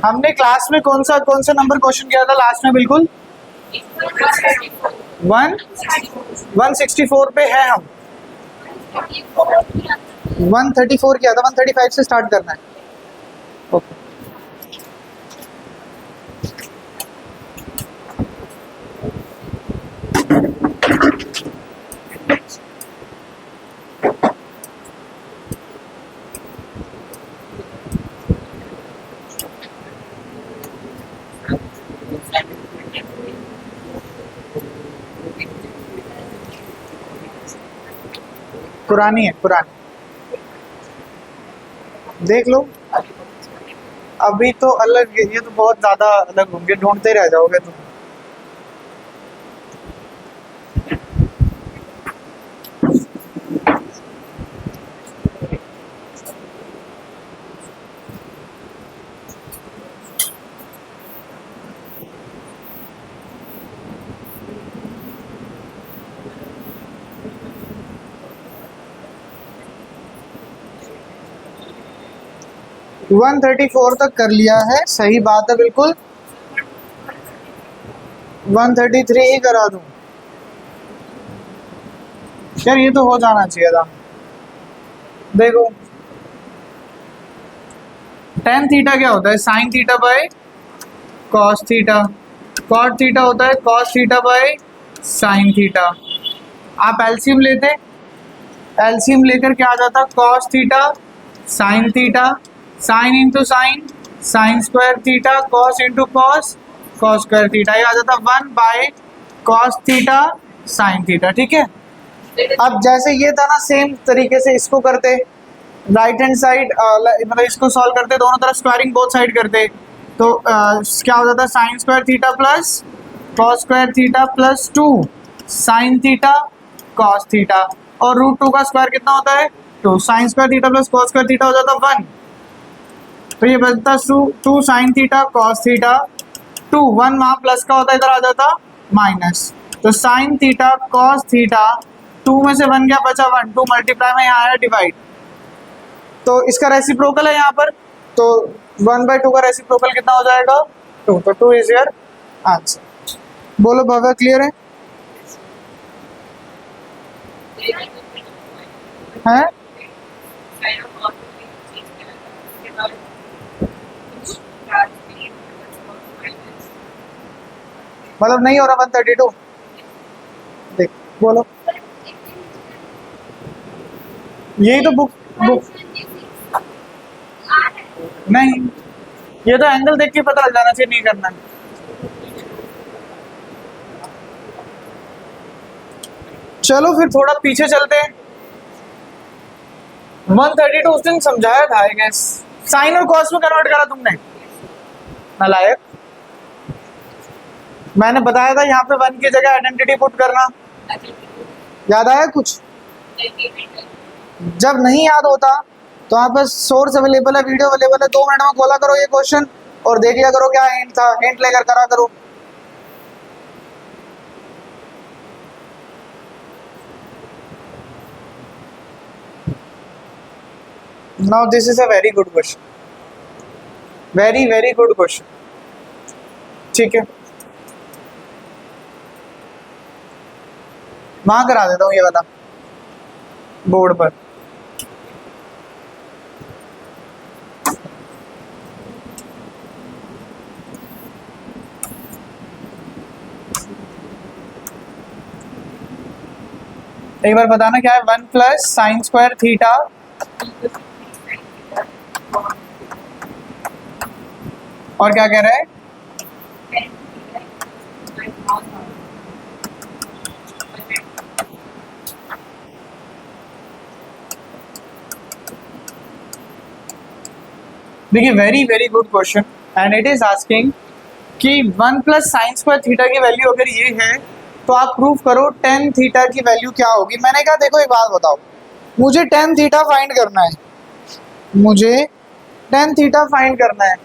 हमने क्लास में कौन सा नंबर क्वेश्चन किया था लास्ट में? बिल्कुल 164 पे है हम। 134 किया था, 135 से स्टार्ट करना है। ओके पुरानी है, पुरानी देख लो। अभी तो अलग, ये तो बहुत ज्यादा अलग होंगे, ढूंढते रह जाओगे तुम। वन 134 तक कर लिया है, सही बात है बिल्कुल। 133 ही करा दूं यार, ये तो हो जाना चाहिए था। देखो tan थीटा क्या होता है? Sine theta by cos theta. Cot theta होता है cos theta by sine theta. आप एलसीएम लेते, एलसीएम लेकर क्या आ जाता? Cos theta sine theta, sine into sine, sine square theta, cos into cos, cos square theta. ये आ जाता 1 by cos theta sine theta. ठीक है, अब जैसे ये था ना, सेम तरीके से इसको करते, राइट हैंड साइड मतलब इसको सॉल्व करते, दोनों तरफ स्क्वायरिंग बोथ साइड करते, तो क्या हो जाता? Sign square theta plus cos square theta plus 2 sign theta cos theta, और √2 का स्क्वायर कितना होता है? 2। Sine square theta plus cos square theta हो जाता 1, तो ये बनता 2 साइन थीटा कॉस थीटा। 2 1 वहाँ प्लस का होता है, इधर आ जाता माइनस, तो साइन थीटा कॉस थीटा। 2 में से 1 क्या बचा? 1। 2 मल्टीप्लाई में यहाँ आया डिवाइड, तो इसका रेसिप्रोकल है यहाँ पर, तो 1/2 का रेसिप्रोकल कितना हो जाएगा? 2। तो 2 इज योर आंसर। बोलो भव्य, क्लियर है? हैं? मतलब नहीं हो रहा 132? देख बोलो, यही तो बुक नहीं, ये तो एंगल देख के पता लग जाना चाहिए, नहीं करना। चलो फिर थोड़ा पीछे चलते हैं। 132 उस दिन समझाया था, आई गेस। साइन और कॉस में कन्वर्ट करा तुमने, नालायक। मैंने बताया था यहाँ पे 1 की जगह आइडेंटिटी पुट करना, याद आया कुछ? जब नहीं याद होता तो यहाँ पर सोर्स अवेलेबल है, वीडियो अवेलेबल है, 2 मिनट में खोला करो ये क्वेश्चन और देख लिया करो क्या हिंट था, हिंट लेकर करा करो। Now this is a very good question, very very good question. ठीक है, वहां करा देता हूँ, ये बता बोर्ड पर। एक बार बताना क्या है? 1 प्लस साइन स्क्वायर थीटा और क्या कह रहा है? देखिए very very good question, and it is asking कि 1 प्लस साइन स्क्वायर थीटा की वैल्यू अगर ये है तो आप प्रूव करो tan थीटा की वैल्यू क्या होगी। मैंने कहा देखो एक बात बताओ, मुझे tan थीटा फाइंड करना है, मुझे tan थीटा फाइंड करना है,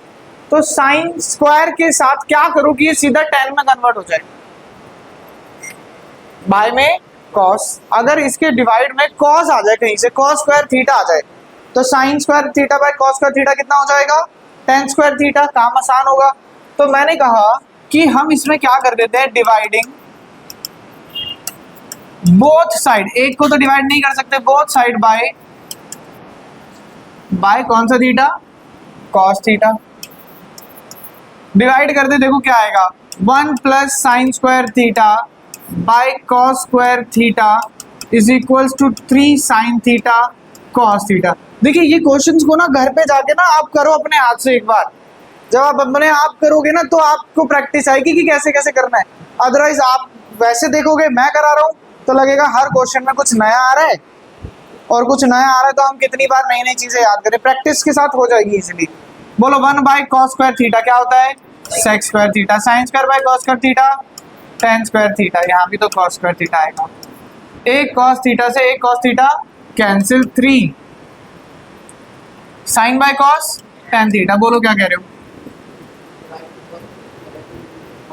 तो साइन स्क्वायर के साथ क्या करूं कि ये सीधा tan में कन्वर्ट हो जाए, बाय में cos। अगर इसके डिवाइड में cos आ जाए, कहीं से cos स्क्वायर थीटा आ जाए, तो sine square theta bye cos square theta कितना हो जाएगा? टेन स्क्वायर थीटा, काम आसान होगा। तो मैंने कहा कि हम इसमें क्या कर देते हैं, डिवाइडिंग बोथ साइड, एक को तो डिवाइड नहीं कर सकते, बोथ साइड बाय कौन सा थीटा, कॉस थीटा। डिवाइड कर दे, देखो क्या आएगा, 1 plus sine square theta by cos square theta is equals to 3 sine theta cos theta. देखिए ये क्वेश्चंस को ना घर पे जाके ना आप करो अपने हाथ से एक बार, जब आप अपने आप करोगे ना तो आपको प्रैक्टिस आएगी कि कैसे कैसे करना है। अदरवाइज आप वैसे देखोगे मैं करा रहा हूँ तो लगेगा हर क्वेश्चन में कुछ नया आ रहा है, और कुछ नया आ रहा है तो हम कितनी बार नई नई चीजें याद करें, प्रैक्टिस के साथ हो जाएगी इजीली। बोलो 1 बाय कॉस स्क्वायर थीटा क्या होता है, sec square theta, sine square by cos square theta tan square theta, यहाँ भी तो कॉस स्क्वायर थीटा आएगा। एक कॉस थीटा से एक cos theta cancel, 3 sine by cos tan theta. बोलो क्या कह रहे हो,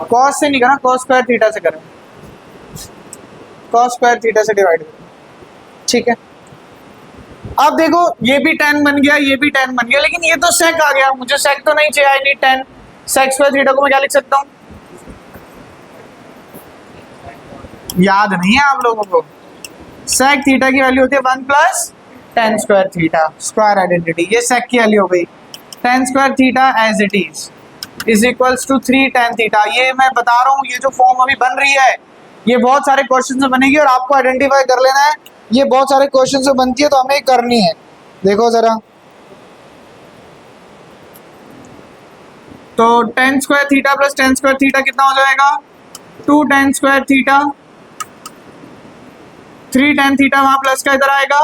कॉस से नहीं करा, कॉस स्क्वायर थीटा से करें, कॉस स्क्वायर थीटा से डिवाइड करें, ठीक है। अब देखो ये भी 10 बन गया, ये भी 10 बन गया, लेकिन ये तो सेक आ गया, मुझे सेक तो नहीं चाहिए, I need 10। Sec square theta को मैं क्या लिख सकता हूँ, याद नहीं है आप लोगों को, सेक थीटा की वैल्यू होती है 1 plus tan square theta, square identity, ये सेक की वैल्यू हो गई। Tan square theta as it is equals to 3 tan theta. ये मैं बता रहा हूँ, ये जो फॉर्म अभी बन रही है ये बहुत सारे क्वेश्चन से बनेगी और आपको आइडेंटिफाई कर लेना है, ये बहुत सारे क्वेश्चन से बनती है तो हमें करनी है। देखो जरा, तो tan square theta plus tan square theta कितना हो जाएगा, 2 tan square theta, 3 tan theta, वहां प्लस का इधर आएगा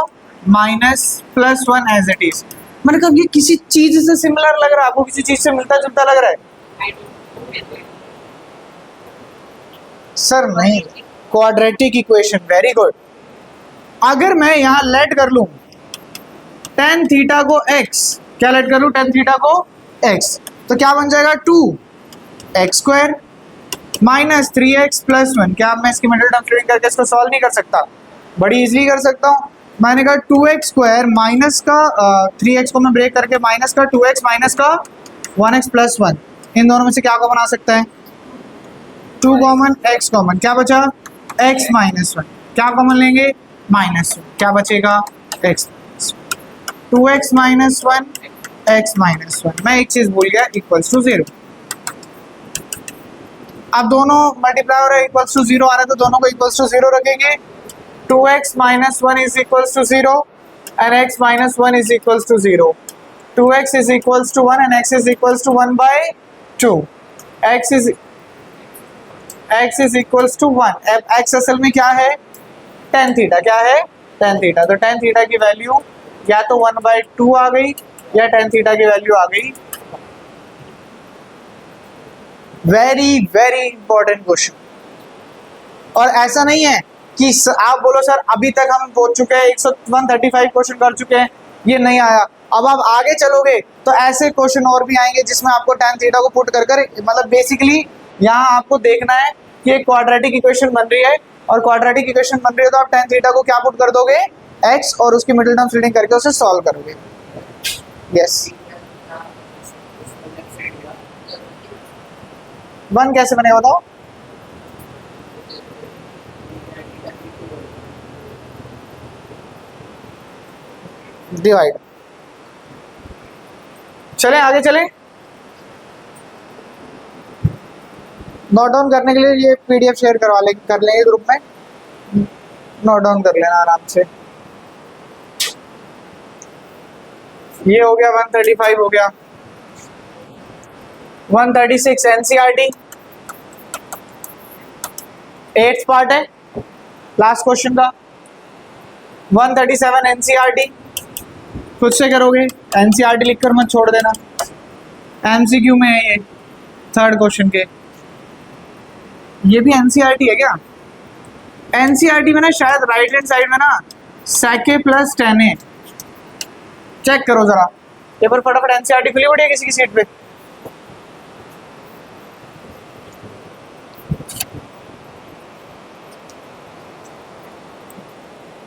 minus plus 1 as it is. मैंने कहा ये किसी चीज से सिमिलर लग रहा है आपको, किसी चीज से मिलता जुलता लग रहा है, सर नहीं, क्वाड्रेटिक इक्वेशन, वेरी गुड। अगर मैं यहाँ लेट कर लूं टेन थीटा को x, क्या लेट कर लूं, टेन थीटा को x, तो क्या बन जाएगा 2x square minus 3x plus 1। क्या मैं इसकी मिडिल टर्म स्प्लिटिंग करके इसको सॉल्व नहीं कर सकता, बड़ी इजीली कर सकता हूँ। मैंने कहा 2x स्क्वायर माइनस का 3x को मैं ब्रेक करके माइनस का 2x माइनस का 1x प्लस 1, इन दोनों में से क्या को बना सकता है, 2 कॉमन, x कॉमन, क्या बचा x माइनस 1, क्या कॉमन लेंगे माइनस 1, क्या बचेगा x, 2x minus 1 x minus 1। मैं एक चीज भूल गया, इक्वल्स टू 0। अब दोनों मल्टीप्लाई हो रहा है, इक्वल्स टू 0 आ रहा है तो दोनों को इक्वल्स टू 0 रखेंगे। 2x minus 1 is equals to 0 and x minus 1 is equals to 0. 2x is equals to 1 and x is equals to 1 by 2. x is equals to 1. अब x असल में क्या है, tan थीटा, क्या है tan थीटा, तो tan theta की value या तो 1 by 2 आ गई या tan थीटा की वैल्यू आ गई। Very very important question. और ऐसा नहीं है कि आप बोलो सर अभी तक हम पहुंच चुके हैं 135 क्वेश्चन कर चुके हैं, ये नहीं आया, अब आप आगे चलोगे तो ऐसे क्वेश्चन और भी आएंगे जिसमें आपको tan थीटा को पुट कर मतलब बेसिकली यहाँ आपको देखना है कि एक क्वाड्रेटिक इक्वेशन बन रही है, और क्वाड्रेटिक इक्वेशन बन रही है तो आप tan थीटा को क्या पुट कर दोगे, x, और उसकी मिडिल टर्म स्प्लिटिंग करके उसे सॉल्व करोगे। यस, 1 कैसे बनेगा बताओ, डिवाइड। चले आगे चले, नोट डाउन करने के लिए ये पीडीएफ शेयर कर लेंगे ग्रुप में, नोट डाउन कर लेना आराम से। ये हो गया 135, हो गया 136 एनसीईआरटी 8th पार्ट है लास्ट क्वेश्चन का। 137 एनसीईआरटी खुद से करोगे, एनसीईआरटी लिखकर मत छोड़ देना, एमसीक्यू में है ये 3rd क्वेश्चन के। ये भी एनसीईआरटी है क्या, एनसीईआरटी में ना शायद राइट हैंड साइड में ना sec a plus tan a, check करो जरा, पेपर फटाफट, एनसीईआरटी खुली पड़ी है किसी की सीट पे।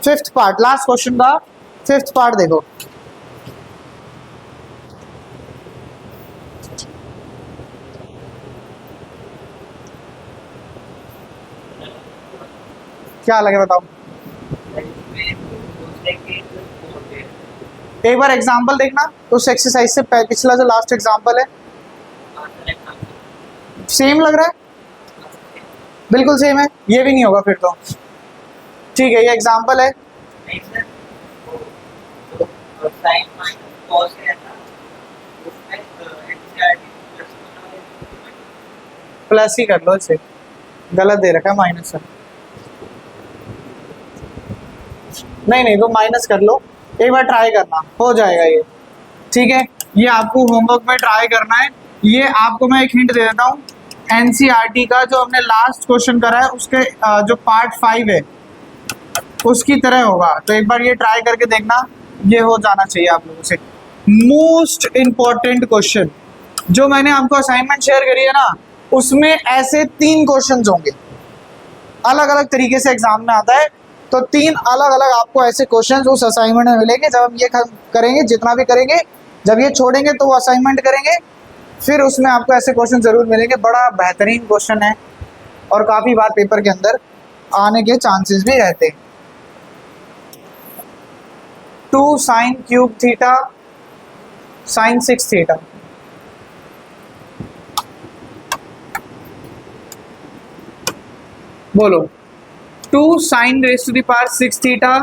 फिफ्थ पार्ट, लास्ट क्वेश्चन का 5th पार्ट देखो। क्या लगे बताओ। एक बार एग्जांपल देखना उस एक्सरसाइज से, पिछला जो लास्ट एग्जांपल है, सेम लग रहा है, बिल्कुल सेम है, ये भी नहीं होगा फिर तो। ठीक है, ये एग्जांपल है। प्लस ही कर लो इसे, गलत दे रखा है माइनस। नहीं नहीं, तो माइनस कर लो, एक बार ट्राई करना, हो जाएगा ये। ठीक है, ये आपको होमवर्क में ट्राई करना है। ये आपको मैं एक हिंट दे देता हूँ, एनसीईआरटी का जो हमने लास्ट क्वेश्चन करा है उसके जो पार्ट 5 है उसकी तरह होगा, तो एक बार ये ट्राई करके देखना, ये हो जाना चाहिए आप लोगों से। मोस्ट इम्पॉर्टेंट क्वेश्चन जो मैंने आपको असाइनमेंट शेयर करी है ना, उसमें ऐसे 3 क्वेश्चन होंगे, अलग अलग तरीके से एग्जाम में आता है, तो 3 अलग अलग आपको ऐसे क्वेश्चन उस असाइनमेंट में मिलेंगे। जब हम ये करेंगे, जितना भी करेंगे, जब ये छोड़ेंगे तो वो असाइनमेंट करेंगे, फिर उसमें आपको ऐसे क्वेश्चन जरूर मिलेंगे। बड़ा बेहतरीन क्वेश्चन है और काफ़ी बार पेपर के अंदर आने के चांसेस भी रहते हैं। 2 sin क्यूब थीटा sin 6 थीटा, बोलो। 2 sin raise to the power 6 theta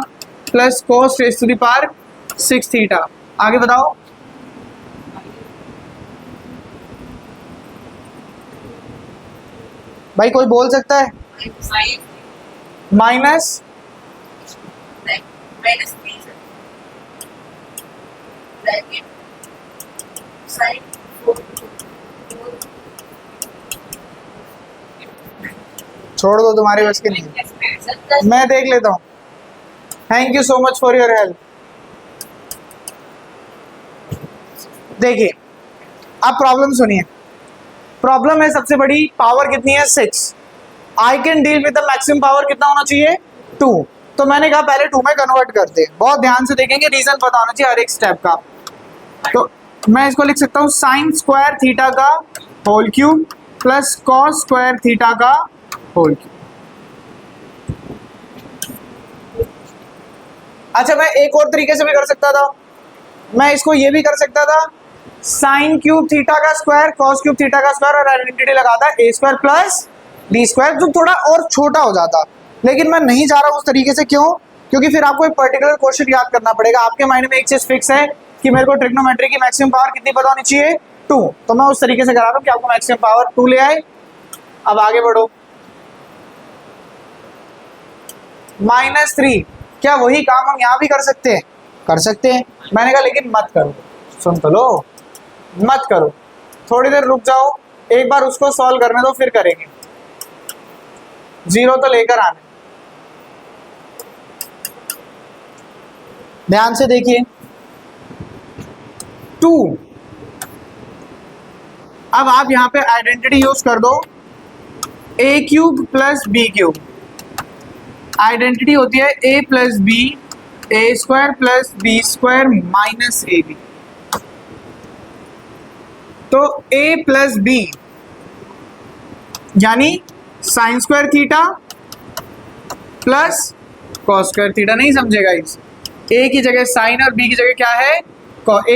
plus cos raise to the power 6 theta, आगे बताओ। भाई कोई बोल सकता है? माइनस छोड़ दो, तुम्हारी बस की नहीं, मैं देख लेता हूँ। Thank you so much for your help. देखिए, अब प्रॉब्लम सुनिए। प्रॉब्लम है सबसे बड़ी, पावर कितनी है 6। I can deal with the maximum power कितना होना चाहिए 2, तो मैंने कहा पहले 2 में कन्वर्ट करते। बहुत ध्यान से देखेंगे, रीजन पता होना चाहिए हर एक स्टेप का। तो मैं इसको लिख सकता हूँ साइन स्क्वायर थीटा का whole cube plus cos square theta का होल क्यूब। अच्छा, मैं एक और तरीके से भी कर सकता था, मैं इसको ये भी कर सकता था, साइन क्यूब थीटा का स्क्वायर कॉस क्यूब थीटा का स्क्वायर, और आइडेंटिटी लगाता ए स्क्वायर प्लस बी स्क्वायर, जो थोड़ा और छोटा हो जाता। लेकिन मैं नहीं जा रहा हूँ उस तरीके से। क्यों? क्योंकि फिर आपको एक पर्टिकुलर क्वेश्चन याद करना पड़ेगा। आपके माइंड में एक चीज फिक्स है कि मेरे को ट्रिग्नोमेट्री की मैक्सिमम पावर कितनी पता होनी चाहिए 2, तो मैं उस तरीके से करा रहा हूँ कि आपको मैक्सिमम पावर 2 ले आए। अब आगे बढ़ो, -3, क्या वही काम हम यहाँ भी कर सकते हैं? कर सकते हैं। मैंने कहा लेकिन मत करो, सुन तो लो, मत करो, थोड़ी देर रुक जाओ, एक बार उसको सॉल्व करने दो, फिर करेंगे। 0 तो लेकर आने, ध्यान से देखिए। 2, अब आप यहां पे आइडेंटिटी यूज कर दो, a cube plus B cube. Identity होती है a plus B, A square plus B square minus A B. तो a प्लस बी यानी sine square theta plus cos square theta. नहीं समझेगा इस, a की जगह साइन और b की जगह क्या है, a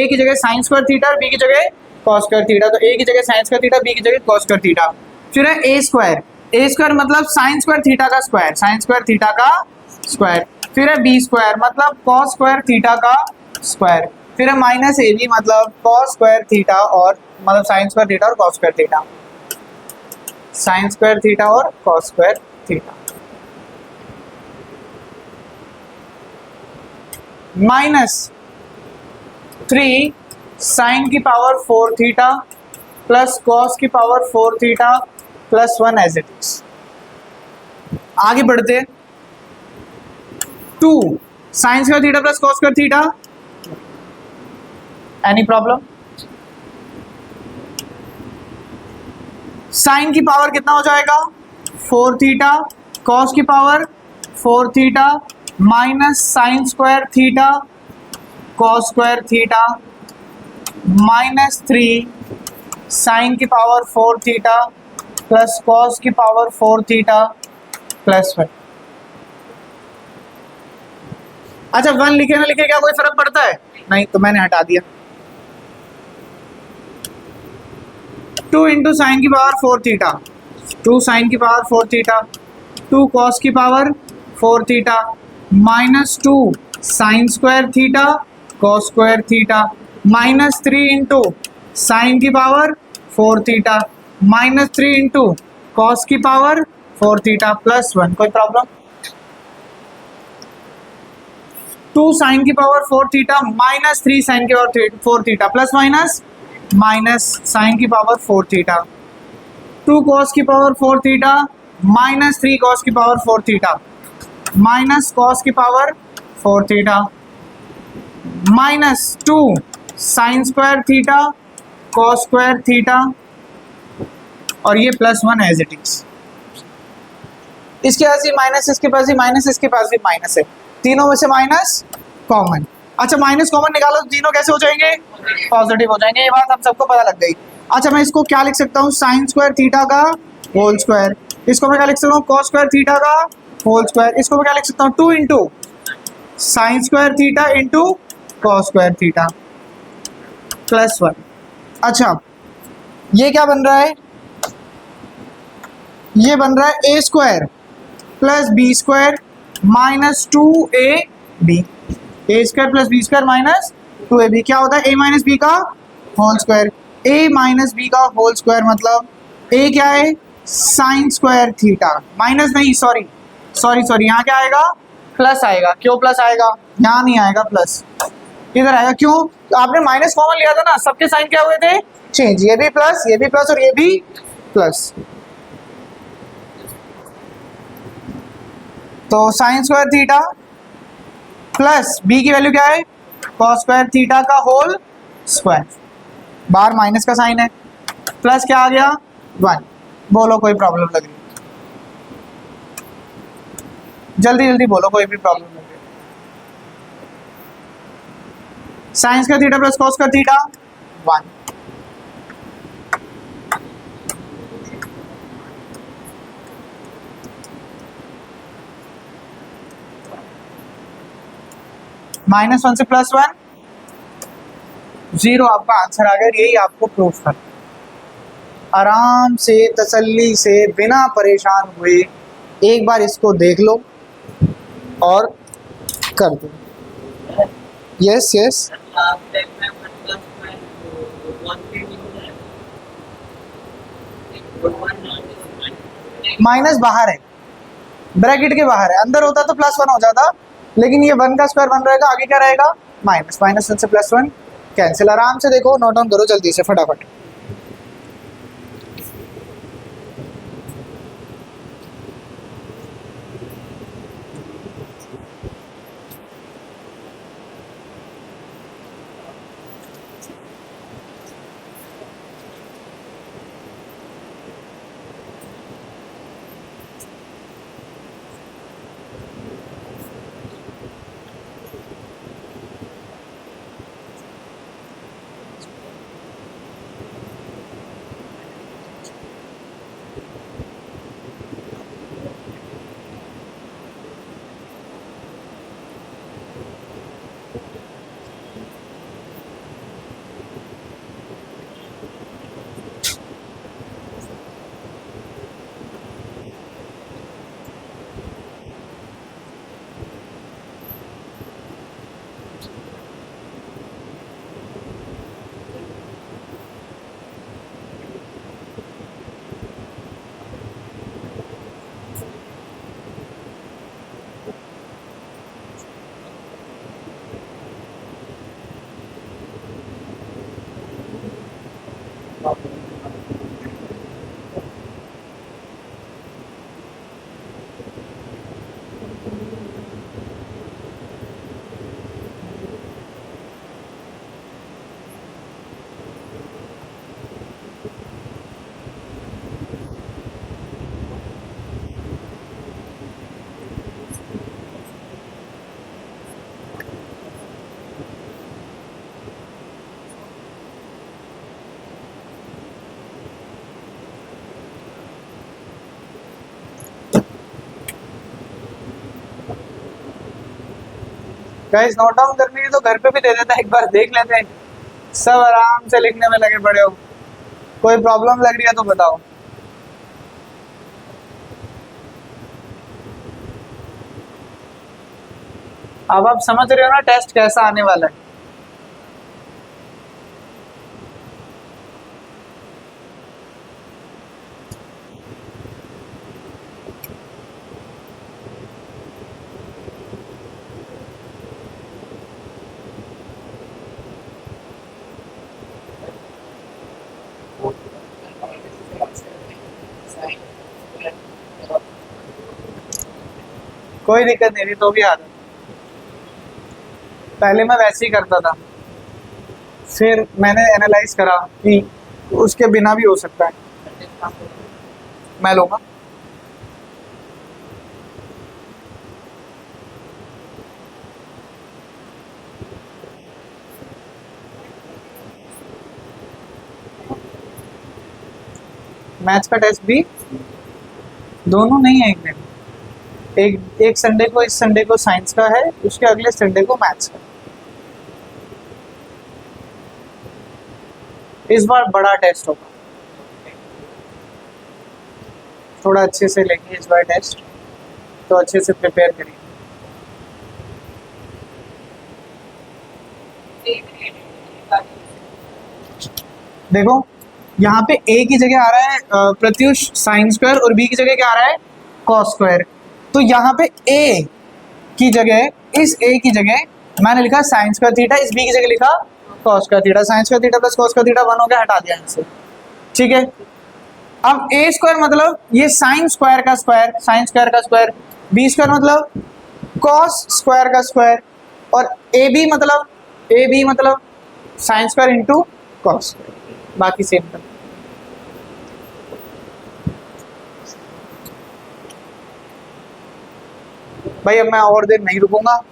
की जगह साइन स्क्वायर थीटा और b की जगह कॉस स्क्वायर थीटा। तो a की जगह साइन स्क्वायर थीटा, b की जगह कॉस स्क्वायर थीटा। फिर है a स्क्वायर, a स्क्वायर मतलब साइन स्क्वायर थीटा का स्क्वायर, साइन स्क्वायर थीटा का स्क्वायर। फिर है b स्क्वायर मतलब कॉस स्क्वायर थीटा का स्क्वायर। फिर है माइनस ए बी मतलब कॉस स्क्वायर थीटा और मतलब साइन स्क्वायर थीटा और cos square theta, sine square theta और कॉस स्क्वायर थीटा। -3 साइन की पावर 4 थीटा प्लस कॉस की power 4 theta plus 1 as it is. आगे बढ़ते, 2 sine square theta plus cos square theta. Any problem? Sine की power कितना हो जाएगा 4 theta, cos की power 4 theta minus sine square theta cos square theta -3 sine की power 4 theta plus cos की power 4 theta plus 1। अच्छा 1 लिखे ना लिखे क्या कोई फर्क पड़ता है? नहीं, तो मैंने हटा दिया। 2 इंटू साइन की पावर 4 थीटा, 2 साइन की पावर 4 थीटा, 2 कॉस की power 4 theta, minus 2 sine square theta cos square theta, minus 3 into sine की power 4 theta, minus 3 into cos की पावर 4 थीटा प्लस 1। कोई प्रॉब्लम? 2 साइन की पावर 4 थीटा माइनस 3 साइन की power 4 theta plus minus minus sine की power 4 theta, 2 cos की power 4 theta minus 3 cos की power 4 theta, minus cos की power 4 theta, minus 2 sine square theta cos square theta, और ये plus 1 as it is. इसके पास ही minus, इसके पास ही minus, इसके पास भी माइनस है, तीनों में से माइनस कॉमन। अच्छा माइनस कॉमन निकालो तो तीनों कैसे हो जाएंगे? पॉजिटिव हो जाएंगे। ये बात हम सबको पता लग गई। अच्छा मैं इसको क्या लिख सकता हूँ? साइन स्क्वायर थीटा का होल स्क्वायर। इसको मैं क्या लिख सकता हूँ? कॉस स्क्वायर थीटा का होल स्क्वायर। इसको मैं क्या लिख सकता हूँ? 2 into sign square theta into cos square theta plus 1। अच्छा ये क्या बन रहा है? ये बन रहा है A square plus B square minus 2ab, A square plus B square minus 2ab। क्या होता है? ए माइनस बी का whole square. A minus B का होल स्क्वायर मतलब ए क्या है? साइन स्क्वायर थीटा, माइनस नहीं, सॉरी सॉरी सॉरी, यहाँ क्या आएगा? प्लस आएगा। क्यों प्लस आएगा? यहाँ नहीं आएगा प्लस, इधर आएगा। क्यों? तो आपने माइनस कॉमन लिया था ना, सबके साइन क्या हुए थे? चेंज। ये भी प्लस, ये भी प्लस और ये भी प्लस। तो sine square theta plus B की वैल्यू क्या है? कॉस स्क्वायर थीटा का होल स्क्वायर, बाहर माइनस का साइन है, प्लस क्या आ गया? 1। बोलो कोई प्रॉब्लम लग रही है? जल्दी जल्दी बोलो, कोई भी प्रॉब्लम लग रही है? Sine square theta plus cos square theta 1, -1 से +1 0 आपका आंसर आ गया। यही आपको प्रूफ कर, आराम से तसल्ली से बिना परेशान हुए एक बार इसको देख लो और कर दो। यस यस, माइनस बाहर है, ब्रैकेट के बाहर है, अंदर होता तो +1 हो जाता, लेकिन ये 1 का स्क्वायर 1 रहेगा, आगे क्या रहेगा? माइनस। -1 से +1 कैंसिल। आराम से देखो, नोट डाउन करो जल्दी से फटाफट। गाइस नोट डाउन करने की तो घर पे भी दे देता है, एक बार देख लेते हैं। सब आराम से लिखने में लगे पड़े हो। कोई प्रॉब्लम लग रही है तो बताओ। अब आप समझ रहे हो ना टेस्ट कैसा आने वाला है। कोई दिक्कत नहीं थी तो भी आदत, पहले मैं वैसे ही करता था, फिर मैंने एनालाइज करा कि उसके बिना भी हो सकता है। मैं लूंगा। मैथ्स का टेस्ट भी दोनों नहीं है एक दिन, एक संडे को, इस संडे को साइंस का है, उसके अगले संडे को मैथ्स का। इस बार बड़ा टेस्ट होगा, थोड़ा अच्छे से लेंगे इस बार टेस्ट, तो अच्छे से प्रिपेयर करिए। देखो यहाँ पे a की जगह आ रहा है प्रत्युष साइन स्क्वायर, और b की जगह क्या आ रहा है कॉस स्क्वायर। तो यहाँ पे a की जगह, इस a की जगह मैंने लिखा साइन स्क्वायर थीटा, इस b की जगह लिखा cos square theta. Sine square theta plus cos square theta 1 हो गया, हटा दिया इनसे। ठीक है, अब a स्क्वायर मतलब ये साइन स्क्वायर का स्क्वायर, साइन स्क्वायर का स्क्वायर, b स्क्वायर मतलब कॉस स्क्वायर का स्क्वायर, और ए बी मतलब sine square into cos square, बाकी सेम कर। भाई अब मैं और देर नहीं रुकूंगा,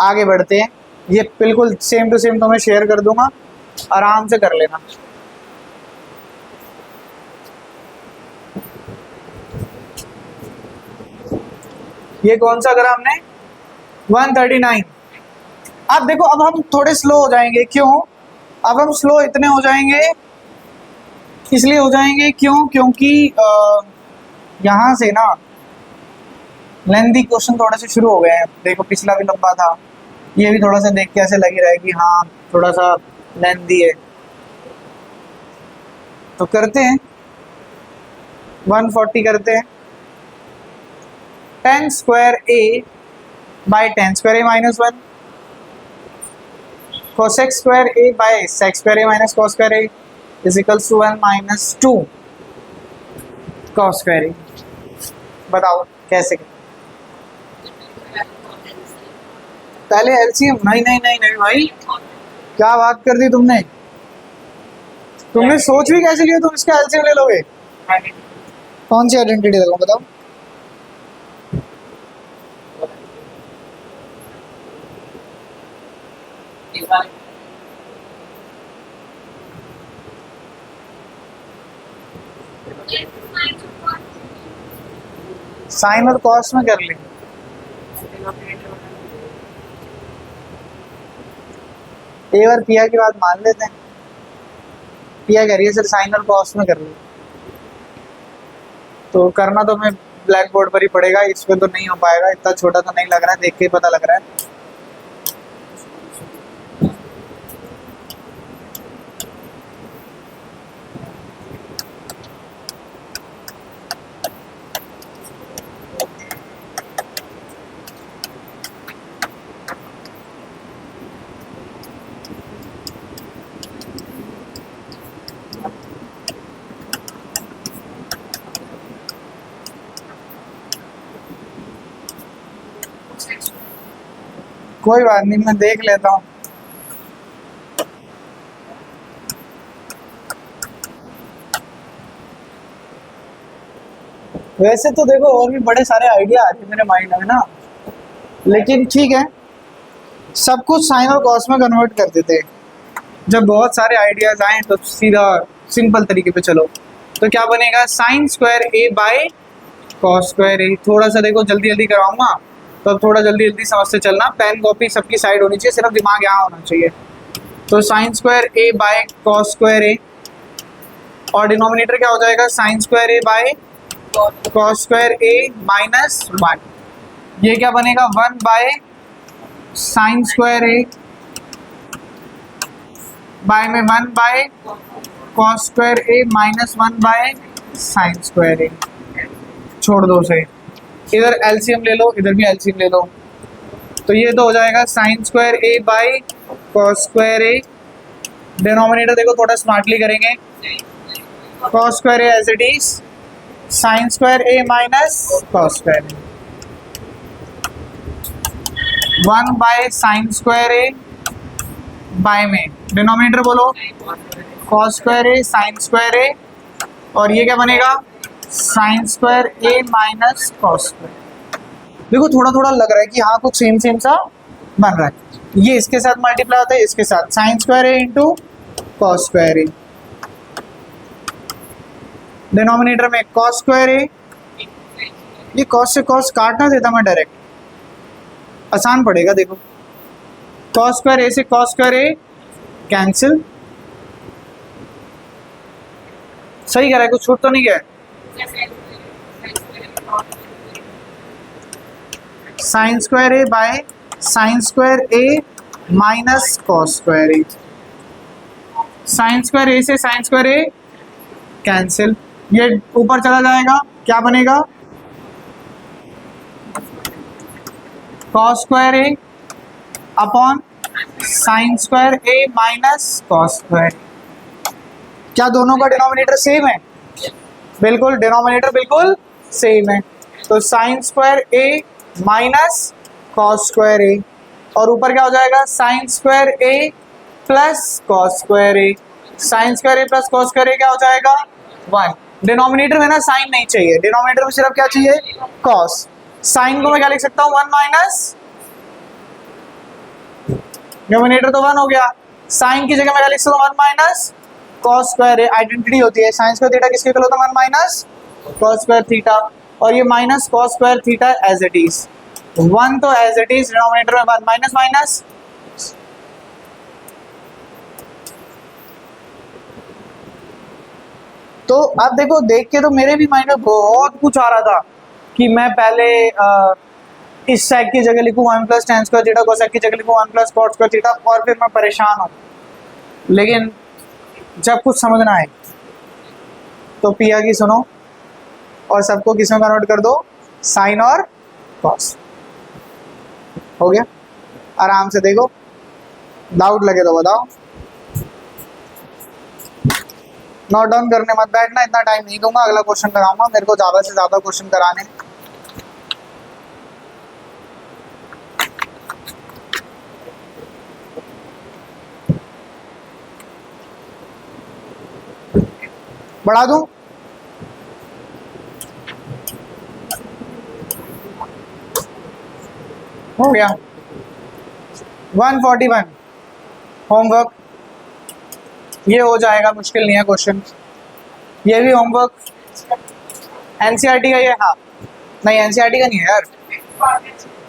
आगे बढ़ते हैं। ये बिल्कुल सेम टू सेम तो मैं शेयर कर दूंगा, आराम से कर लेना। ये कौन सा करा हमने 139। अब देखो अब हम थोड़े स्लो हो जाएंगे, क्यों? अब हम स्लो इतने हो जाएंगे, इसलिए हो जाएंगे क्योंकि यहाँ से ना लेंथी क्वेश्चन थोड़े से शुरू हो गए हैं। देखो पिछला भी लंबा था, ये भी थोड़ा सा देख के ऐसे लगी रहा है कि हाँ थोड़ा सा लेंथी है। तो करते हैं 140 करते हैं, 10 square a by 10 square a minus 1, cosec square a by sec square a minus cos square a is equals to 1 minus 2 cos square a। बताओ कैसे करें? पहले एलसीएम। नहीं नहीं नहीं नहीं भाई, क्या बात कर दी तुमने? तुमने सोच भी कैसे लिया तुम इसका एलसीएम ले लोगे? कौन सी आइडेंटिटी देखो बताओ। साइन और कॉस में कर लेंगे। ए और पिया की बात मान लेते हैं, पिया कह रही है सर साइन और कॉस में कर लो, तो करना तो हमें ब्लैक बोर्ड पर ही पड़ेगा, इस पे तो नहीं हो पाएगा, इतना छोटा तो नहीं लग रहा है, देख के ही पता लग रहा है। कोई बात नहीं, मैं देख लेता हूँ। वैसे तो देखो और भी बड़े सारे आइडिया आ रहे हैं मेरे माइंड में ना, लेकिन ठीक है, सब कुछ साइन और कॉस में कन्वर्ट कर देते हैं। जब बहुत सारे आइडियाज आए तो सीधा सिंपल तरीके पे चलो। तो क्या बनेगा sine square A by cos square A. थोड़ा सा देखो जल्दी जल्दी कराऊंगा, तो अब थोड़ा जल्दी जल्दी समझते चलना, पेन कॉपी सबकी साइड होनी चाहिए, सिर्फ दिमाग यहाँ होना चाहिए। तो sine square A by cos square A, और डिनोमिनेटर क्या हो जाएगा, sine square A by cos square A minus 1। ये क्या बनेगा, 1 by sine square A by में 1 by cos square A minus 1 by sine square A. छोड़ दो उसे, इधर एलसीएम ले लो, इधर भी एलसीएम ले लो। तो ये तो हो जाएगा sine square A by cos square A. Denominator देखो थोड़ा स्मार्टली करेंगे, cos square A as it is, sine square A minus cos square A, 1 by sine square A by में डिनोमिनेटर बोलो cos square A sine square A, और ये क्या बनेगा, sine square A minus cos square. देखो थोड़ा थोड़ा लग रहा है कि हाँ कुछ सेम सेम सा बन रहा है। ये इसके साथ मल्टीप्लाई होता है, इसके साथ sign square A into cos square A, denominator में कॉस स्क्वायर ए, ये कॉस से कॉस काटना देता मैं डायरेक्ट, आसान पड़ेगा। देखो कॉस स्क्वायर ए से कॉस स्क्वायर ए कैंसिल, सही कह रहा है, कुछ छूट तो नहीं गया। Sine square A by sine square A minus cos square A, sine square A से साइन स्क्वायर ए कैंसिल, ये ऊपर चला जाएगा, क्या बनेगा, cos square A upon sine square A minus cos square. क्या दोनों का डिनोमिनेटर सेम है, बिल्कुल डिनोमिनेटर बिल्कुल सेम है। तो sine square A minus cos square A, और ऊपर क्या हो जाएगा, sine square A plus cos square A, sine square A plus cos square ए क्या हो जाएगा 1। डिनोमिनेटर में ना साइन नहीं चाहिए, डिनोमिनेटर में सिर्फ क्या चाहिए, कॉस। साइन को मैं क्या लिख सकता हूँ, 1 माइनस, डिनोमिनेटर तो 1 हो गया, साइन की जगह मैं क्या लिख सकता हूँ, 1 minus cos square A. Identity होती है, साइन स्क्वायर थीटा किसके इक्वल होता है, 1 माइनस कॉस स्क्वायर थीटा, और ये minus cos square theta as it is, 1 तो एज इट इज, डिनोमिनेटर में 1 माइनस माइनस, तो अब देखो देख के तो मेरे भी माइंड में बहुत कुछ आ रहा था कि मैं पहले इस सेक की जगह लिखूं 1 plus tan square theta, cosec की जगह लिखूं 1 प्लस कॉट स्क्वायर थीटा, और फिर मैं परेशान हूँ। लेकिन जब कुछ समझना है तो पिया की सुनो और सबको किस में कन्वर्ट कर दो, साइन और कॉस। हो गया, आराम से देखो, डाउट लगे तो बताओ, नोट डाउन करने मत बैठना, इतना टाइम नहीं दूंगा, अगला क्वेश्चन कराऊंगा, मेरे को ज़्यादा से ज़्यादा क्वेश्चन कराने। बढ़ा दूं, हो गया 141 होमवर्क, ये हो जाएगा, मुश्किल नहीं है क्वेश्चन। ये भी होमवर्क एनसीईआरटी का, ये हाँ नहीं एनसीईआरटी का नहीं है यार,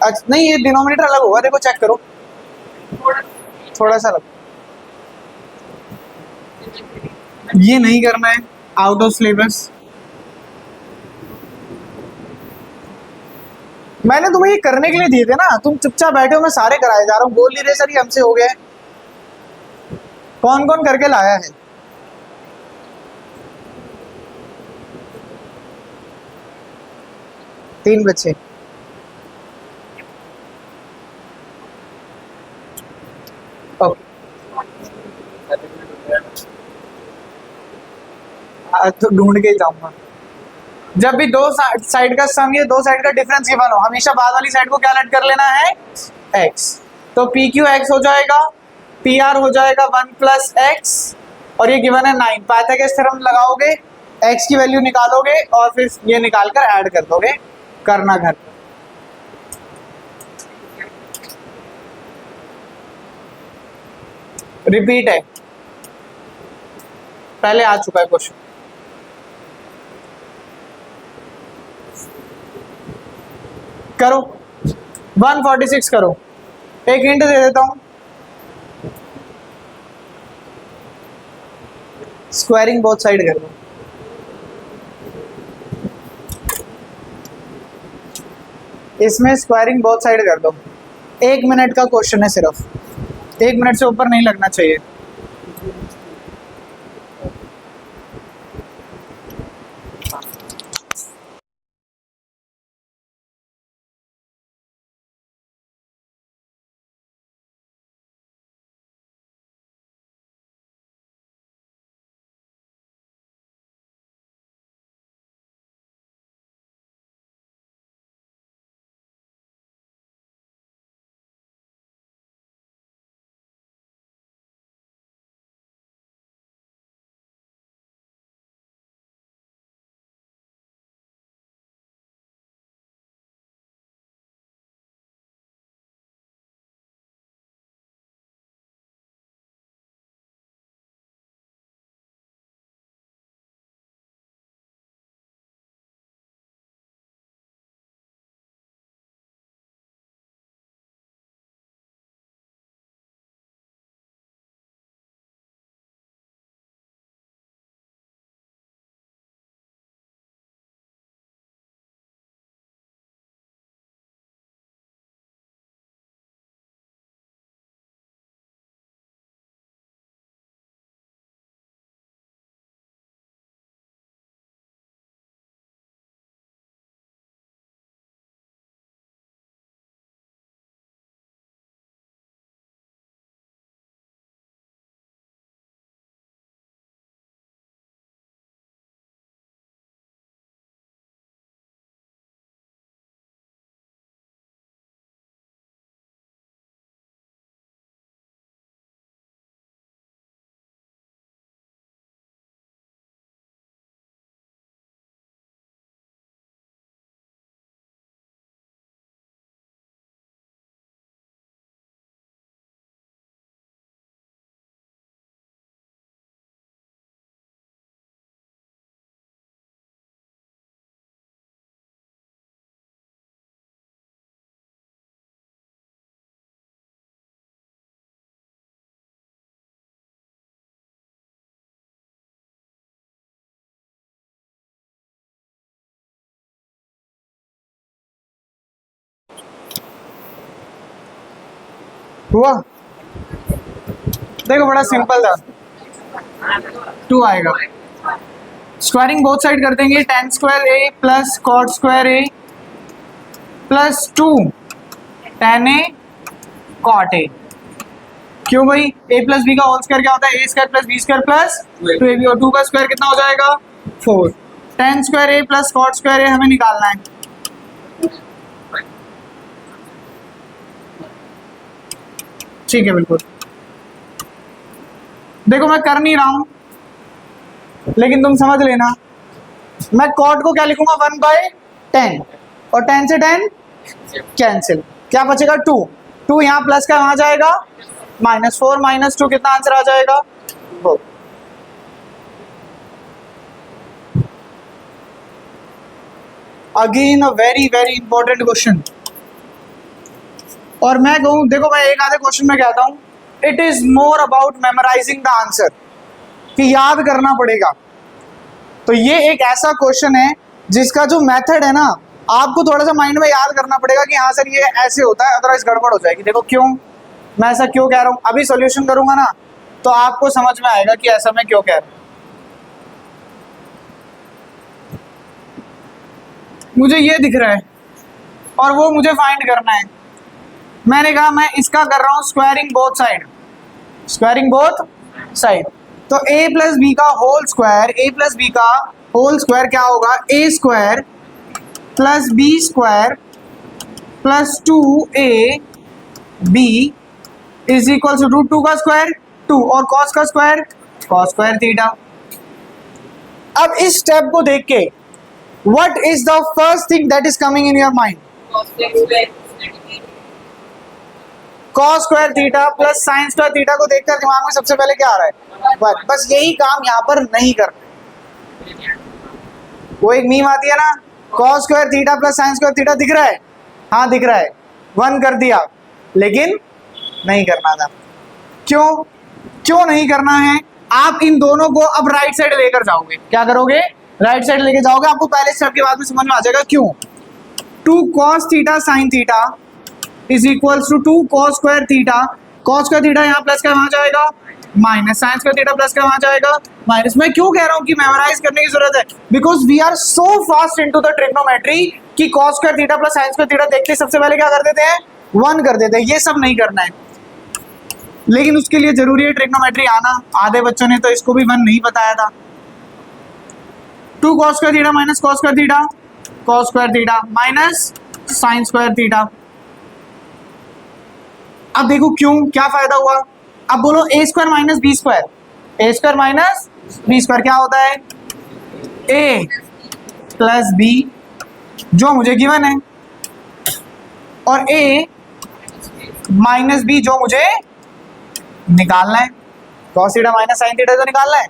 अच्छा नहीं ये डिनोमिनेटर अलग होगा, देखो चेक करो थोड़ा सा अलग, ये नहीं करना है, आउट ऑफ सिलेबस। मैंने तुम्हें ये करने के लिए दिए थे ना, तुम चुपचाप बैठे हो, मैं सारे कराए जा रहा हूँ, बोल नहीं रहे सर ये हमसे हो गए। कौन कौन करके लाया है, तीन बच्चे, तो ढूंढ के ही जाऊंगा। जब भी दो साइड का सम या दो साइड का डिफरेंस गिवन हो, हमेशा बाद वाली साइड को क्या ऐड कर लेना है, x। तो पी क्यू एक्स हो जाएगा, पी आर हो जाएगा 1 प्लस एक्स, और ये गिवन है 9। पाइथागोरस थ्योरम लगाओगे, x की वैल्यू निकालोगे और फिर ये निकाल कर ऐड कर दोगे, करना घर पर। रिपीट है, पहले आ चुका है क्वेश्चन। करो 146 करो। एक हिंट दे देता हूं, स्क्वायरिंग बोथ साइड कर दो। इसमें स्क्वायरिंग बोथ साइड कर दो। 1 मिनट का क्वेश्चन है सिर्फ, 1 मिनट से ऊपर नहीं लगना चाहिए। हुआ? देखो बड़ा सिंपल था, 2 आएगा। स्क्वायरिंग बोथ साइड कर देंगे, tan square A plus cot square A plus 2 tan A cot A. क्यों भाई? a प्लस बी का होल स्क्वायर क्या होता है? a square plus B square plus 2ab, और 2 का स्क्वायर कितना हो जाएगा? 4। tan square A plus cot square ए हमें निकालना है। ठीक है, बिल्कुल। देखो मैं कर नहीं रहा हूं, लेकिन तुम समझ लेना। मैं कॉट को क्या लिखूंगा? 1/10, और 10 से 10 कैंसिल, क्या बचेगा? 2 यहाँ प्लस का वहां जाएगा -4 -2, कितना आंसर आ जाएगा? वो again a very very important question. और मैं कहूं, देखो मैं एक आधे क्वेश्चन में कहता हूं, it is more about memorising the answer, कि याद करना पड़ेगा। तो ये एक ऐसा क्वेश्चन है जिसका जो मेथड है ना, आपको थोड़ा सा माइंड में याद करना पड़ेगा कि हाँ सर ये ऐसे होता है, अदरवाइज गड़बड़ हो जाएगी। देखो क्यों मैं ऐसा क्यों कह रहा हूं, अभी सॉल्यूशन करूंगा ना तो आपको समझ में आएगा कि ऐसा मैं क्यों कह रहा हूं। मुझे ये दिख रहा है और वो मुझे फाइंड करना है। मैंने कहा मैं इसका कर रहा हूं squaring both side, squaring both side. तो a प्लस बी का whole square, a plus B का होल स्क्वायर क्या होगा? a square plus B square plus 2ab is equal to √2 का स्क्वायर 2, और cos का स्क्वायर cos स्क्वायर थीटा। अब इस स्टेप को देख के what is the first thing that is coming in your mind? cos square theta plus sin square theta को देखकर दिमाग में सबसे पहले क्या आ रहा है? बस यही काम यहाँ पर नहीं करना। वो एक मीम आती है ना, cos square theta plus sin square theta दिख रहा है? हाँ दिख रहा है। 1 कर दिया, लेकिन नहीं करना था। क्यों नहीं करना है? आप इन दोनों को अब राइट साइड लेकर जाओगे। क्या करोगे? राइट साइड लेके जाओगे। आपको पहले स्टेप के बाद में समझ में आ जाएगा क्यों। 2 cos theta sin theta is equals to 2 cos square theta. cos square theta यहाँ प्लस का वहां जाएगा minus, sine square theta plus का वहां जाएगा माइनस। मैं क्यों कह रहा हूँ कि मेमोराइज करने की जरूरत है? Because we are so fast into the trigonometry कि cos square theta plus sin square theta देखते सबसे पहले क्या कर देते हैं? 1 कर देते हैं। ये सब नहीं करना है, लेकिन उसके लिए जरूरी है ट्रिग्नोमेट्री आना। आधे बच्चों ने तो इसको भी 1 नहीं बताया था। 2 cos square theta minus cos square theta, cos square theta minus sin square theta. अब देखो क्यों, क्या फायदा हुआ। अब बोलो a square minus B square, a square minus B square क्या होता है? a प्लस बी, जो मुझे गिवन है, और a माइनस बी जो मुझे निकालना है। cos theta minus sin theta तो निकालना है।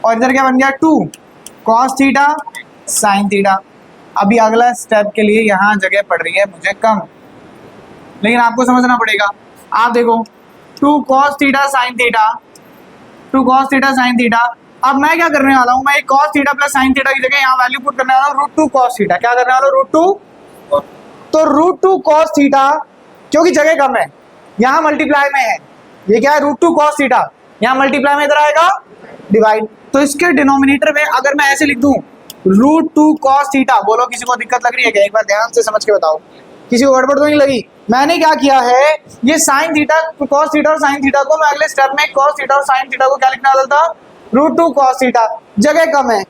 और इधर क्या बन गया? 2 cos थीटा sin थीटा। अभी अगला स्टेप के लिए यहाँ जगह पड़ रही है मुझे कम, लेकिन आपको समझना पड़ेगा। आप देखो 2 cos theta sin theta, 2 cos theta sin theta. अब मैं क्या करने वाला हूँ? मैं एक cos theta plus sin theta की जगह यहाँ वैल्यू पुट करने वाला हूँ √2 cos थीटा। क्या करने वाला हूँ? √2। तो √2 cos थीटा, क्योंकि जगह कम है, यहाँ मल्टीप्लाई में है। ये क्या है? √2 cos थीटा, यहाँ मल्टीप्लाई में इधर आएगा डिवाइड। तो इसके डिनोमिनेटर में अगर मैं ऐसे लिख दूं √2 cos थीटा, बोलो किसी को दिक्कत लग रही है क्या? एक बार ध्यान से समझ के बताओ, किसी को गड़बड़ तो नहीं लगी? मैंने क्या किया है, ये sin थीटा cos थीटा और sin थीटा को मैं अगले स्टेप में cos थीटा और sin थीटा को क्या लिखने वाला था? √2 cos थीटा। जगह कम है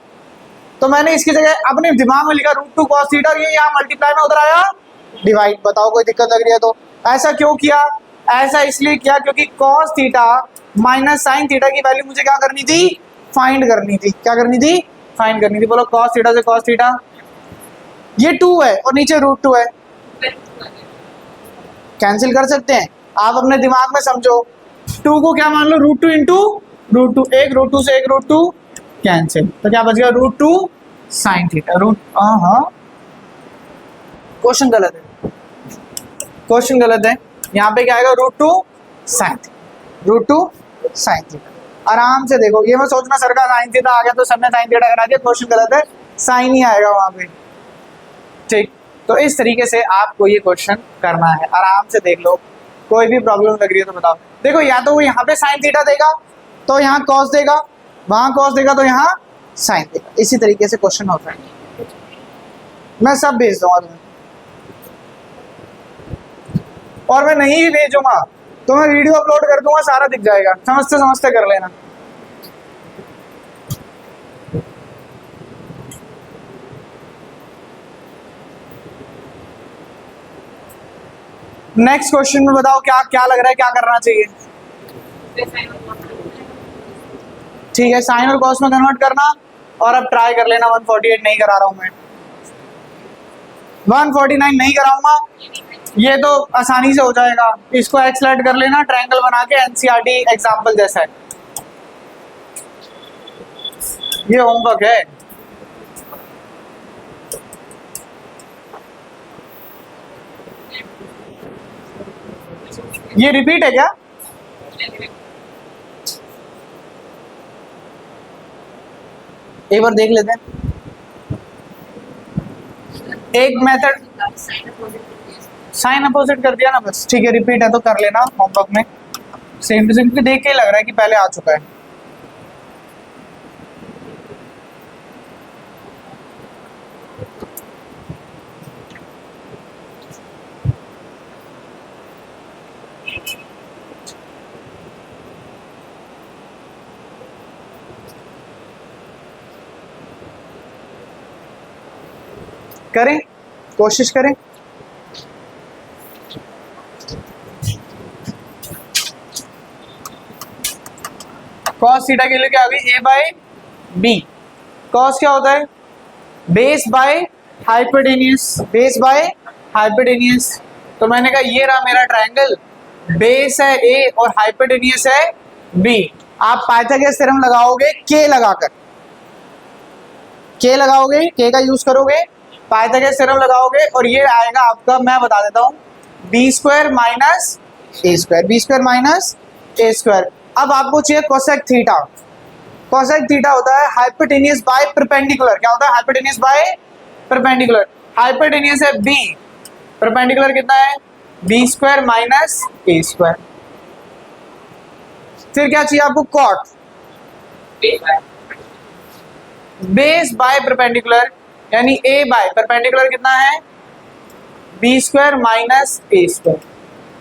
तो मैंने इसकी जगह अपने दिमाग में लिखा √2 cos थीटा, ये यहाँ मल्टीप्लाई में उधर आया डिवाइड। बताओ कोई दिक्कत लग रही है तो? ऐसा क्यों किया? ऐसा इसलिए किया क्योंकि cos theta minus sin theta की वैल्यू मुझे क्या करनी थी? फाइंड करनी थी। क्या करनी थी? फाइंड करनी थी। बोलो cos थीटा से cos थीटा, ये 2 है और नीचे √2 है, कैंसिल कर सकते हैं। आप अपने दिमाग में समझो, 2 को क्या मान लो? √2 इंटू √2, एक √2 से एक √2 कैंसिल, तो क्या बच गया? √2 sin थीटा। हाँ, क्वेश्चन गलत है, क्वेश्चन गलत है। यहाँ पे क्या आएगा? √2 sin थीटा, √2 sin थीटा। आराम से देखो, ये मैं सोचना सर का sin थीटा आ गया तो सर ने sin थीटा करा दिया, क्वेश्चन गलत है, साइन ही आएगा वहां पे। ठीक, तो इस तरीके से आपको ये क्वेश्चन करना है। आराम से देख लो, कोई भी प्रॉब्लम लग रही है तो बताओ। देखो, या तो वो यहाँ पे sin थीटा देगा तो यहाँ cos देगा, वहां cos देगा तो यहाँ sin देगा। इसी तरीके से क्वेश्चन होता है। मैं सब भेज दूंगा तुम्हें, और मैं नहीं भी भेजूंगा तो मैं वीडियो अपलोड कर दूंगा, सारा दिख जाएगा। समझते समझते कर लेना। नेक्स्ट क्वेश्चन में बताओ क्या क्या लग रहा है, क्या करना चाहिए? ठीक है, साइन और कॉस में कन्वर्ट करना, और अब ट्राई कर लेना। 148 नहीं करा रहा हूं मैं, 149 नहीं कराऊंगा, ये तो आसानी से हो जाएगा। इसको एक्सलेट कर लेना, ट्रायंगल बना के, एनसीईआरटी एग्जांपल जैसा है। ये होमवर्क है। ये रिपीट है क्या? एक बार देख लेते हैं। एक मेथड साइन अपोजिट कर दिया ना, बस ठीक है। रिपीट है तो कर लेना होमवर्क में, सेम टू सेम, देख के ही लग रहा है कि पहले आ चुका है। करें, कोशिश करें। cos थीटा के लिए क्या होगी? a bye B. cos क्या होता है? Base by hypotenuse, base by hypotenuse. तो मैंने कहा ये रहा मेरा ट्रायंगल, बेस है a और हाइपोटेन्यूस है b। आप पाइथागोरस थ्योरम लगाओगे k लगाकर, k का यूज करोगे, पाइथागोरस थ्योरम लगाओगे, और ये आएगा आपका, मैं बता देता हूँ, B square minus A square, B square minus A square. अब आपको चाहिए कोसेक थीटा। कोसेक थीटा होता है हाइपोटेनियस बाय परपेंडिकुलर। क्या होता है? Hypotenuse by perpendicular. हाइपोटेनियस है बी, परपेंडिकुलर कितना है? B square minus A square. फिर क्या चाहिए आपको? कॉट। बेस बाय परपेंडिकुलर यानी ए बाय परपेंडिकुलर कितना है? B square minus A square.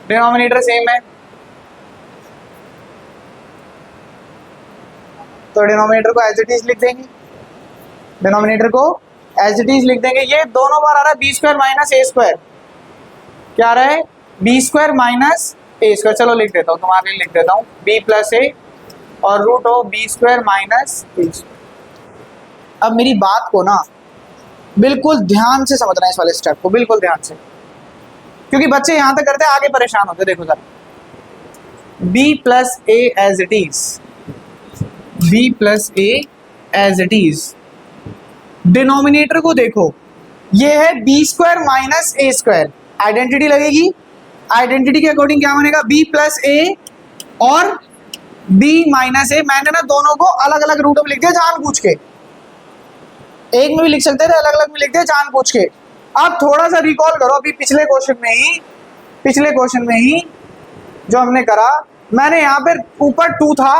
Denominator same है तो डिनोमिनेटर को एज इट इज लिख देंगे। डिनोमिनेटर को एज इट इज लिख देंगे। ये दोनों बार आ रहा है B square minus A square. क्या आ रहा है? B square minus A square. चलो लिख देता हूँ, तुम्हारे लिए लिख देता हूँ, बी प्लस ए और root of B square minus A square. अब मेरी बात को ना बिल्कुल ध्यान से समझना है, इस वाले स्टेप को बिल्कुल ध्यान से, क्योंकि बच्चे यहां तक करते हैं आगे परेशान होते। देखो जरा, B plus A as it is, B plus A as it is. Denominator को देखो, ये है B square minus A square. Identity लगेगी, आइडेंटिटी के अकॉर्डिंग क्या बनेगा? बी प्लस ए और बी माइनस ए। मैंने ना दोनों को अलग अलग रूट में लिख दिया जानबूझ के, एक में भी लिख सकते थे, अलग अलग में लिख दिया जानबूझ के। अब थोड़ा सा रिकॉल करो, अभी पिछले क्वेश्चन में ही जो हमने करा, मैंने यहाँ पे ऊपर 2 था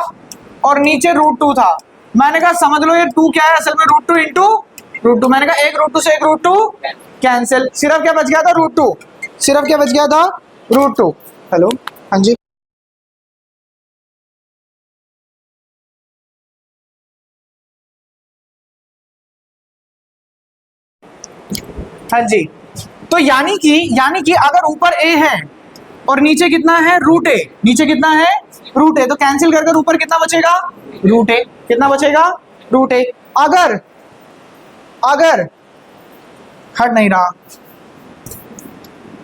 और नीचे √2 था। मैंने कहा समझ लो ये 2 क्या है, असल में √2 इंटू √2। मैंने कहा एक √2 से एक √2 कैंसिल, सिर्फ क्या बच गया था? √2। सिर्फ क्या बच गया था? √2। हेलो, हाँ जी। हाँ जी, तो यानी कि अगर ऊपर a है और नीचे कितना है? √a। नीचे कितना है? √a। तो कैंसिल कर कर ऊपर कितना बचेगा? √a। कितना बचेगा? √a। अगर हट नहीं रहा,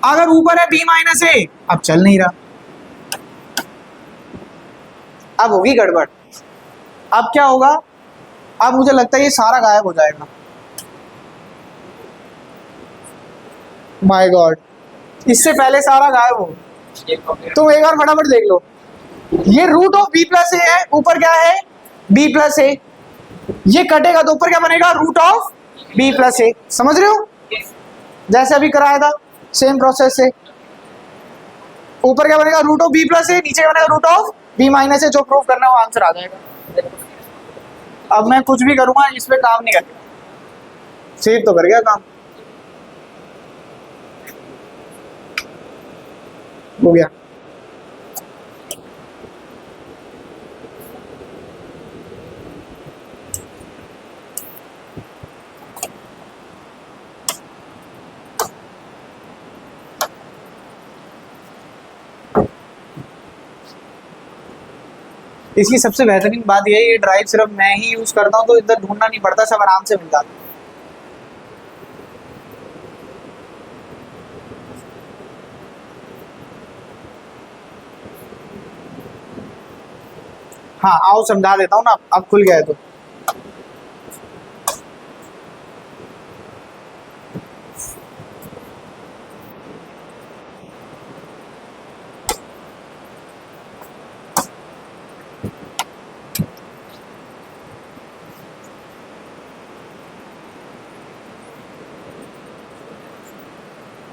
अगर ऊपर है b माइनस ए, अब चल नहीं रहा, अब होगी गड़बड़। अब क्या होगा? अब मुझे लगता है ये सारा गायब हो जाएगा। माय गॉड, इससे पहले सारा गायब हो। तुम एक बार फटाफट देख लो, ये root of B plus A है, ऊपर क्या है? B plus A. ये कटेगा तो ऊपर क्या बनेगा? रूट ऑफ बी प्लस ए। समझ रहे हो? जैसे अभी कराया था सेम प्रोसेस से। ऊपर क्या बनेगा? रूट ऑफ बी प्लस ए, नीचे क्या बनेगा? रूट ऑफ बी माइनस ए। जो प्रूव करना है वो आंसर आ जाएगा। अब मैं कुछ भी करूंगा इस पे काम नहीं करेगा। सेव तो कर गया काम, हो गया। इसकी सबसे बेहतरीन बात यह है, ये ड्राइव सिर्फ मैं ही यूज करता हूँ, तो इधर ढूंढना नहीं पड़ता, सब आराम से मिल जाता है। हाँ आओ समझा देता हूँ ना, अब खुल गया है तो।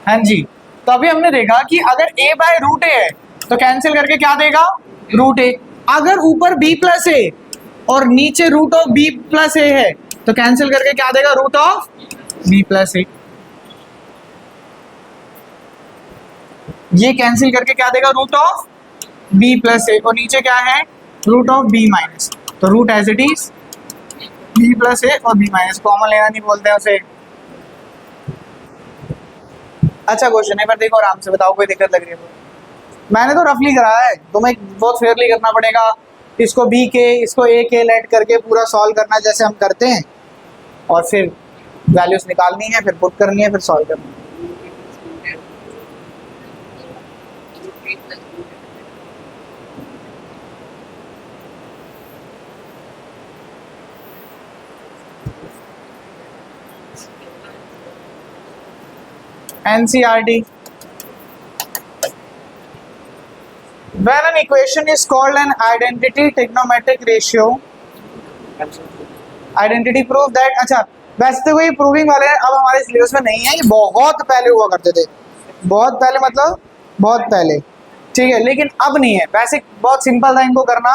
हाँ जी, तो अभी हमने देखा कि अगर a बाय √a है तो कैंसिल करके क्या देगा? √a। अगर ऊपर b प्लस ए और नीचे root of b plus A है तो कैंसिल करके क्या देगा? Root of b plus A. ये कैंसिल करके क्या देगा? Root of b plus A. और नीचे क्या है? Root of b minus. तो root as it is b plus A और b माइनस, कॉमन लेना नहीं बोलते हैं उसे। अच्छा क्वेश्चन है, पर देखो आराम से बताओ, कोई दिक्कत लग रही है तो? मैंने तो रफली कराया है, तुम्हें बहुत फेयरली करना पड़ेगा। इसको बी के, इसको ए के लेट करके पूरा सॉल्व करना है जैसे हम करते हैं, और फिर वैल्यूज निकालनी है, फिर पुट करनी है, फिर सॉल्व करनी है। NCERT When an equation is called an identity trigonometric ratio, identity proof that, अच्छा वैसे तो कोई प्रूविंग वाले अब हमारे सिलेबस में नहीं है, ये बहुत पहले हुआ करते थे, बहुत पहले मतलब बहुत पहले, ठीक है, लेकिन अब नहीं है। वैसे बहुत सिंपल था इनको करना,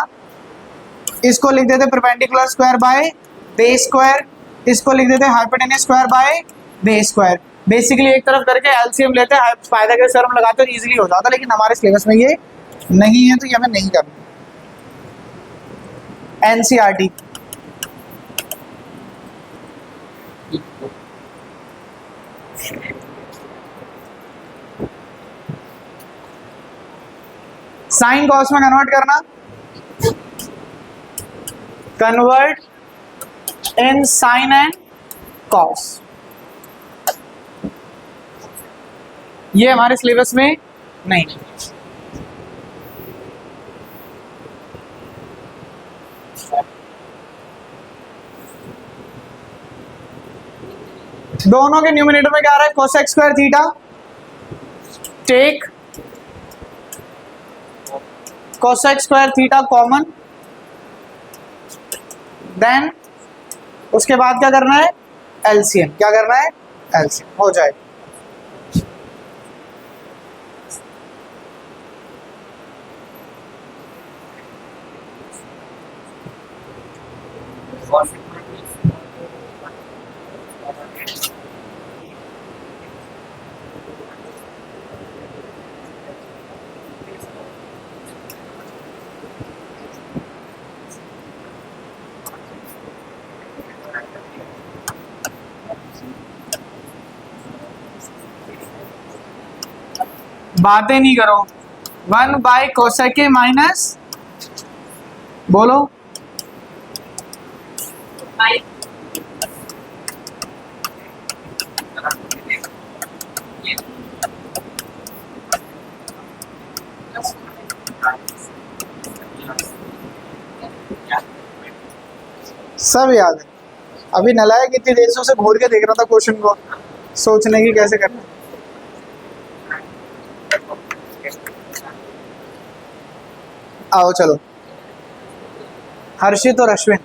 इसको लिख देते perpendicular square by base square, इसको लिख देते hypotenuse square by base square. Basically एक तरफ करके एलसीएम लेते हैं, फायदा के सर्म लगाते हैं, इजीली हो जाता, लेकिन हमारे सिलेबस में ये नहीं है तो ये हमें नहीं करना। एनसीईआरटी साइन कॉस में कन्वर्ट करना, convert in sine and cos, ये हमारे सिलेबस में नहीं। दोनों के न्यूमरेटर में क्या आ रहा है, cosec square theta, take cosec square theta common, then उसके बाद क्या करना है, एलसीएम, क्या करना है, एलसीएम हो जाए। बातें नहीं करो, 1 बाय कोसेक माइनस, बोलो सब याद है। अभी नलायक इतनी देर से उसे घूर के देख रहा था क्वेश्चन को, सोचने की कैसे करना। आओ चलो, हर्षित और अश्विन,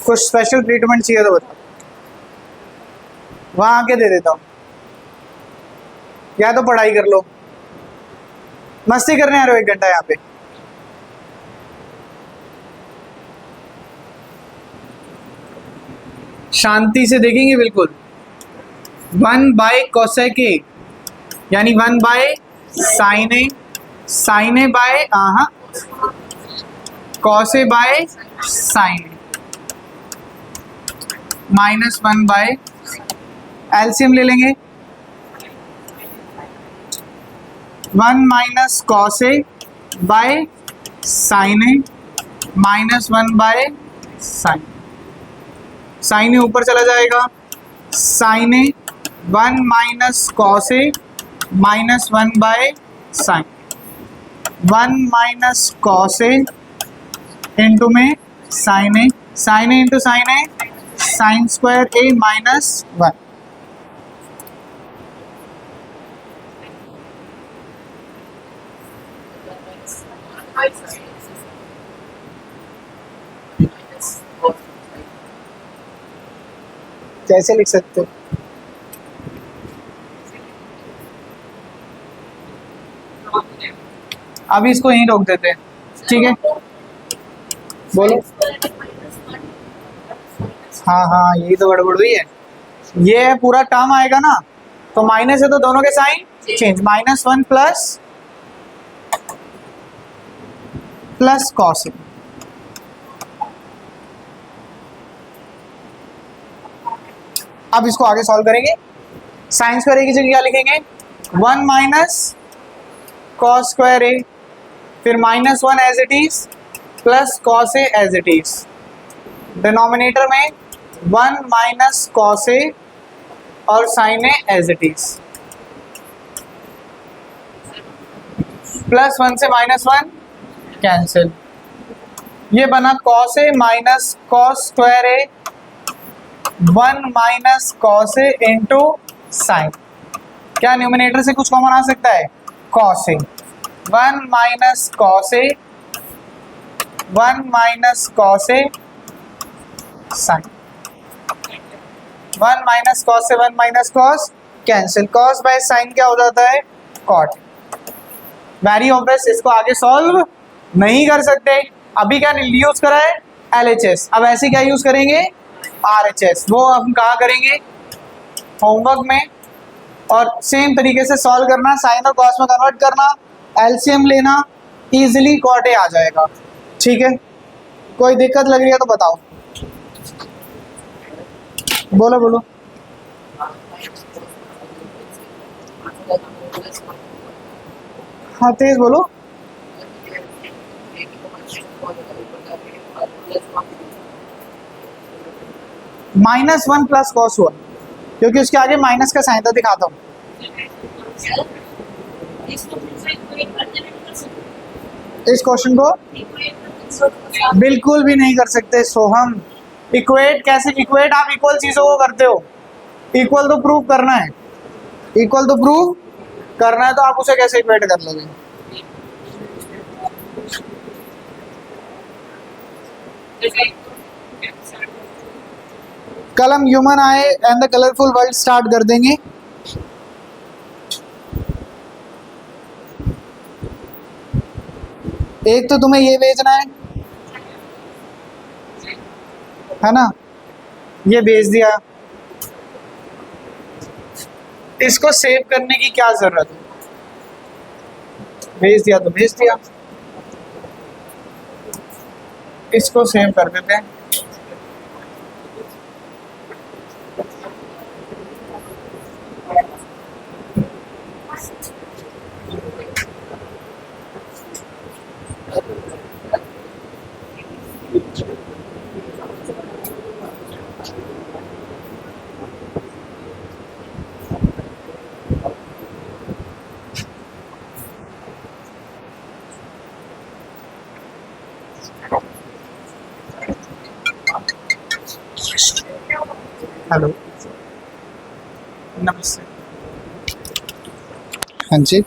कुछ स्पेशल ट्रीटमेंट चाहिए तो बता, वहां आके दे देता हूँ, या तो पढ़ाई कर लो, मस्ती करने आ रहे हो 1 घंटा यहाँ पे। शांति से देखेंगे बिल्कुल। 1 बाय कोसेक ए यानी 1 by sine A, sine A by cos A by sine A, minus 1 by, LCM ले लेंगे, 1 minus cos A by sine A, minus 1 by sine, sine A ऊपर चला जाएगा, sine A 1 minus cos A minus 1 by sine, 1 minus cos A into में sine A, sine A into sine A, sine square A minus 1। कैसे लिख सकते हो? अभी इसको यहीं रोक देते हैं, ठीक है, बोलो। हाँ हाँ, यही तो गड़बड़ हुई है, ये पूरा टर्म आएगा ना, तो माइनस है तो दोनों के साइन चेंज, -1 प्लस कॉस। अब इसको आगे सॉल्व करेंगे, साइन स्क्वायर ए की जगह क्या लिखेंगे, 1 माइनस कॉस स्क्वायर ए, फिर -1 as it is plus cos A as it is, denominator में 1 माइनस कॉस ए और sine A as it is, +1 से -1 कैंसिल, ये बना cos A minus cos square A, 1 minus cos A into sine, क्या numerator से कुछ common आ सकता है, cos A, 1 minus cos A, 1 minus cos A sine, 1 minus cos से 1 minus cos cancel, cos by sine क्या हो जाता है कॉट। वेरी ऑब्वियस, इसको आगे सॉल्व नहीं कर सकते। अभी क्या यूज करा है LHS, अब ऐसे क्या यूज करेंगे RHS, वो हम कहाँ करेंगे होमवर्क में। और सेम तरीके से सॉल्व करना, साइन और कॉस में कन्वर्ट करना, एलसीएम लेना, इजीली कॉट ए आ जाएगा। ठीक है, कोई दिक्कत लग रही है तो बताओ, बोलो बोलो। हाँ तेज बोलो। -1 प्लस कॉस 1, क्योंकि उसके आगे माइनस का साइन था, दिखाता हूँ। इस क्वेश्चन को बिल्कुल भी नहीं कर सकते सोहम। इक्वेट कैसे, इक्वेट आप इक्वल चीजों को करते हो, इक्वल तो प्रूव करना है, इक्वल तो प्रूव करना है, तो आप उसे कैसे इक्वेट कर लोगे। कल हम ह्यूमन आए and the colourful world start कर देंगे। एक तो तुम्हें ये भेजना है ना, ये भेज दिया। इसको सेव करने की क्या जरूरत है, भेज दिया तो भेज दिया, इसको सेव कर देते हैं। हेलो, नमस्ते। हाँ जी,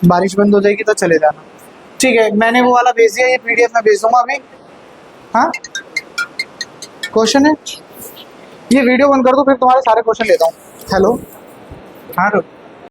बारिश बंद हो जाएगी तो चले जाना। ठीक है, मैंने वो वाला भेज दिया, ये PDF में भेज दूंगा अभी। हाँ क्वेश्चन है, ये वीडियो बंद कर दो, फिर तुम्हारे सारे क्वेश्चन लेता हूँ। हेलो, हाँ रुक।